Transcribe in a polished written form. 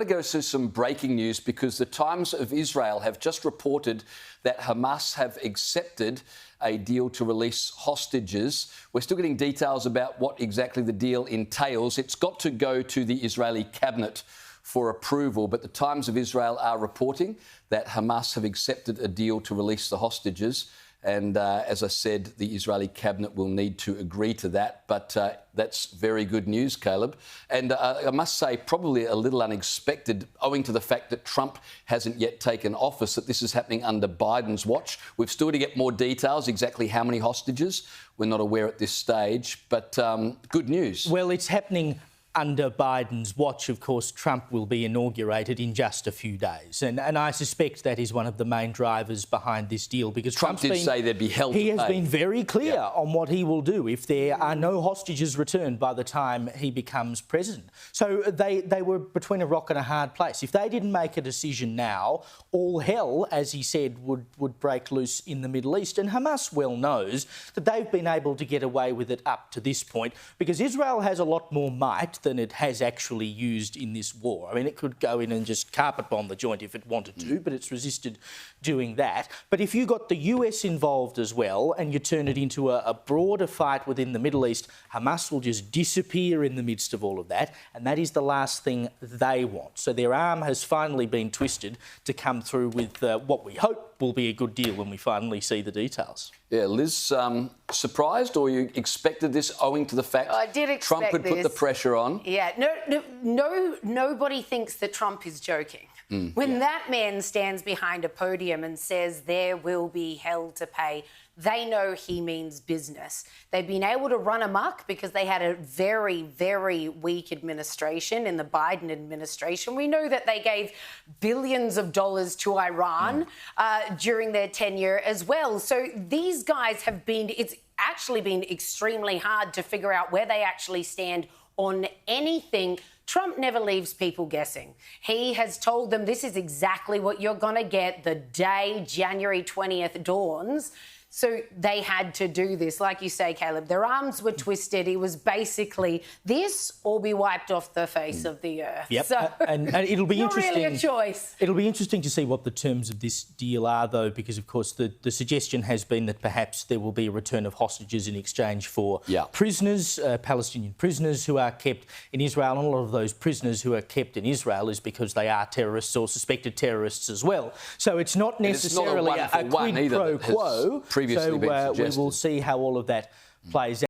To go to some breaking news because the Times of Israel have just reported that Hamas have accepted a deal to release hostages. We're still getting details about what exactly the deal entails. It's got to go to the Israeli cabinet for approval, but the Times of Israel are reporting that Hamas have accepted a deal to release the hostages. And as I said, the Israeli cabinet will need to agree to that. But that's very good news, Caleb. And I must say, probably a little unexpected, owing to the fact that Trump hasn't yet taken office, that this is happening under Biden's watch. We've still to get more details, exactly how many hostages. We're not aware at this stage, but good news. Well, it's happening under Biden's watch. Of course, Trump will be inaugurated in just a few days. And I suspect that is one of the main drivers behind this deal, because Trump did say there'd be hell to pay. He has been very clear on what he will do if there are no hostages returned by the time he becomes president. So they were between a rock and a hard place. If they didn't make a decision now, all hell, as he said, would break loose in the Middle East. And Hamas well knows that they've been able to get away with it up to this point, because Israel has a lot more might than it has actually used in this war. I mean, it could go in and just carpet bomb the joint if it wanted to, but it's resisted doing that. But if you got the US involved as well and you turn it into a broader fight within the Middle East, Hamas will just disappear in the midst of all of that, and that is the last thing they want. So their arm has finally been twisted to come through with what we hope will be a good deal when we finally see the details. Yeah, Liz, surprised, or you expected this owing to the fact Trump would put the pressure on? Yeah, nobody thinks that Trump is joking. When that man stands behind a podium and says there will be hell to pay, they know he means business. They've been able to run amok because they had a very, very weak administration in the Biden administration. We know that they gave billions of dollars to Iran during their tenure as well. So these guys have been, it's actually been extremely hard to figure out where they actually stand on anything. Trump never leaves people guessing. He has told them this is exactly what you're going to get the day January 20th dawns. So they had to do this. Like you say, Caleb, their arms were twisted. It was basically this or be wiped off the face of the earth. Yep. So and it'll be not interesting. really a choice. It'll be interesting to see what the terms of this deal are, though, because, of course, the suggestion has been that perhaps there will be a return of hostages in exchange for prisoners, Palestinian prisoners who are kept in Israel. And a lot of those prisoners who are kept in Israel is because they are terrorists or suspected terrorists as well. So it's not necessarily a quid pro quo. So we will see how all of that plays out.